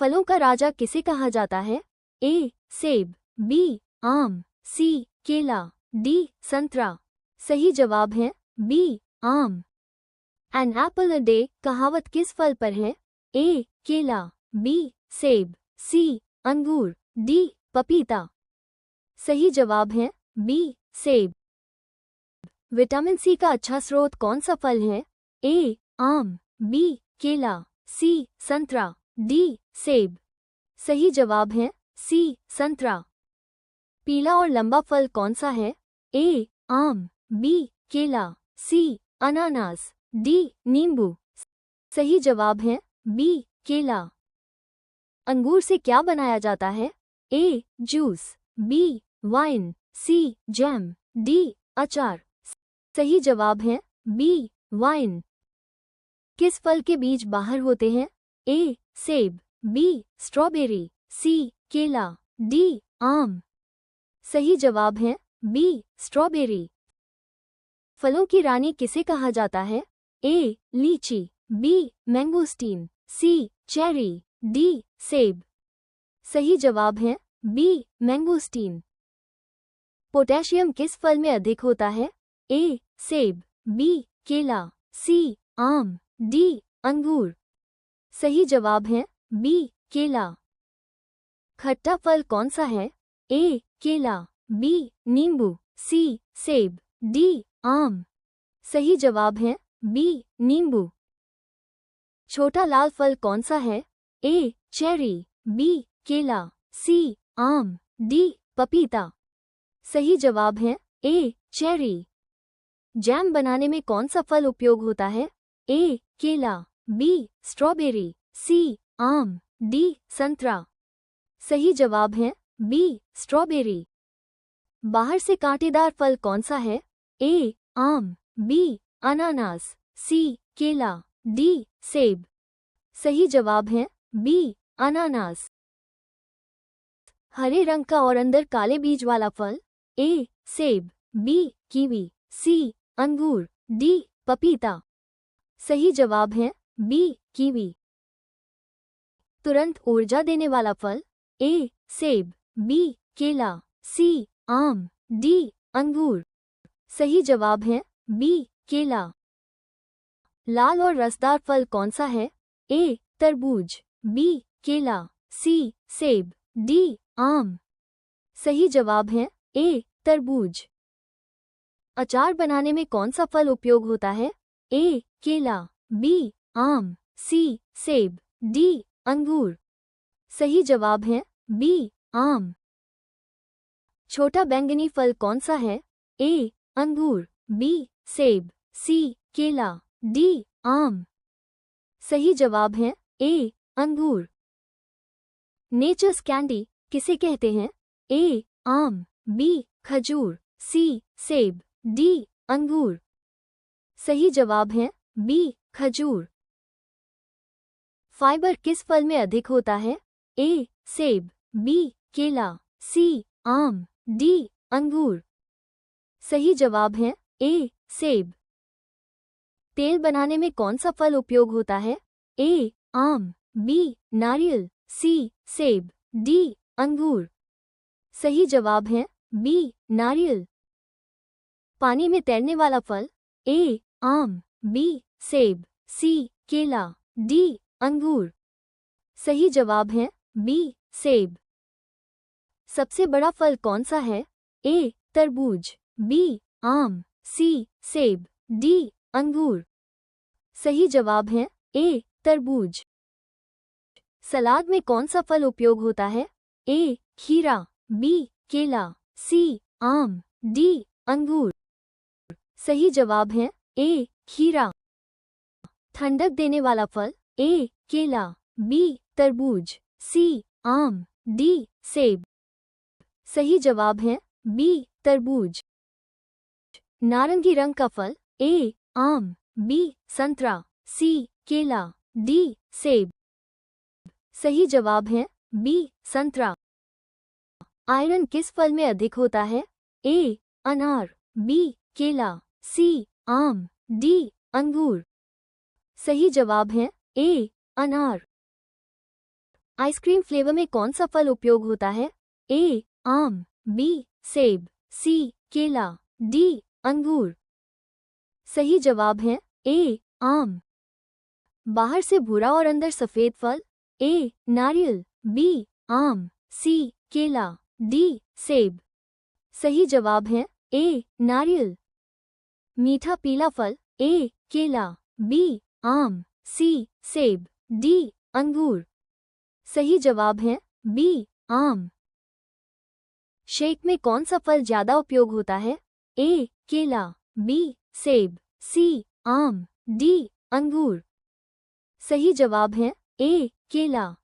फलों का राजा किसे कहा जाता है? ए. सेब, बी. आम, सी. केला, डी. संतरा। सही जवाब है बी. आम। एन एप्पल अ डे कहावत किस फल पर है? ए. केला, बी. सेब, सी. अंगूर, डी. पपीता। सही जवाब है बी. सेब। विटामिन सी का अच्छा स्रोत कौन सा फल है? ए. आम, बी. केला, सी. संतरा, डी. सेब। सही जवाब है सी. संतरा। पीला और लंबा फल कौन सा है? ए. आम, बी. केला, सी. अनानास, डी. नींबू। सही जवाब है बी. केला। अंगूर से क्या बनाया जाता है? A. Juice, B. Wine, C. Jam, D. अचार। सही जवाब है बी. वाइन। किस फल के बीज बाहर होते हैं? ए. सेब, बी. स्ट्रॉबेरी, सी. केला, डी. आम। सही जवाब है बी. स्ट्रॉबेरी। फलों की रानी किसे कहा जाता है? ए. लीची, B. Mangosteen, C. Cherry, D. सेब। सही जवाब है बी. मैंगोस्टीन। पोटेशियम किस फल में अधिक होता है? ए. सेब, बी. केला, सी. आम, डी. अंगूर। सही जवाब है बी. केला। खट्टा फल कौन सा है? ए. केला, बी. नींबू, सी. सेब, डी. आम। सही जवाब है बी. नींबू। छोटा लाल फल कौन सा है? ए. Cherry, B. केला, सी. आम, डी. पपीता। सही जवाब है ए. चेरी। जैम बनाने में कौन सा फल उपयोग होता है? ए. केला, बी. स्ट्रॉबेरी, सी. आम, डी. संतरा। सही जवाब है बी. स्ट्रॉबेरी। बाहर से कांटेदार फल कौन सा है? ए. आम, बी. अनानास, सी. केला, डी. सेब। सही जवाब है बी. अनानास। हरे रंग का और अंदर काले बीज वाला फल? ए. सेब, बी. कीवी, सी. अंगूर, डी. पपीता। सही जवाब है बी. कीवी। तुरंत ऊर्जा देने वाला फल? ए. सेब, बी. केला, सी. आम, डी. अंगूर। सही जवाब है बी. केला। लाल और रसदार फल कौन सा है? ए. तरबूज, बी. केला, सी. सेब, डी. आम। सही जवाब है ए. तरबूज। अचार बनाने में कौन सा फल उपयोग होता है? ए. केला, बी. आम, सी. सेब, डी. अंगूर। सही जवाब है बी. आम। छोटा बैंगनी फल कौन सा है? ए. अंगूर, बी. सेब, सी. केला, डी. आम। सही जवाब है ए. अंगूर। नेचर्स कैंडी किसे कहते हैं? ए. आम, बी. खजूर, सी. सेब, डी. अंगूर। सही जवाब है बी. खजूर। फाइबर किस फल में अधिक होता है? ए. सेब, बी. केला, सी. आम, डी. अंगूर। सही जवाब है ए. सेब। तेल बनाने में कौन सा फल उपयोग होता है? ए. आम, बी. नारियल, सी. सेब, डी. अंगूर। सही जवाब है बी. नारियल। पानी में तैरने वाला फल? ए. आम, बी. सेब, सी. केला, डी. अंगूर। सही जवाब है बी. सेब। सबसे बड़ा फल कौन सा है? ए. तरबूज, बी. आम, सी. सेब, डी. अंगूर। सही जवाब है ए. तरबूज। सलाद में कौन सा फल उपयोग होता है? ए. खीरा, बी. केला, सी. आम, डी. अंगूर। सही जवाब है ए. खीरा। ठंडक देने वाला फल? ए. केला, बी. तरबूज, सी. आम, डी. सेब। सही जवाब है बी. तरबूज। नारंगी रंग का फल? ए. आम, बी. संतरा, सी. केला, डी. सेब। सही जवाब है बी. संतरा। आयरन किस फल में अधिक होता है? ए. अनार, बी. केला, सी. आम, डी. अंगूर। सही जवाब है ए. अनार। आइसक्रीम फ्लेवर में कौन सा फल उपयोग होता है? ए आम, बी सेब, सी केला, डी अंगूर। सही जवाब है ए आम। बाहर से भूरा और अंदर सफेद फल? ए नारियल, बी आम, सी केला, डी सेब। सही जवाब है ए नारियल। मीठा पीला फल? ए केला, बी आम, सी सेब, डी अंगूर। सही जवाब है बी आम। शेक में कौन सा फल ज्यादा उपयोग होता है? ए केला, बी सेब, सी आम, डी अंगूर। सही जवाब है ए केला।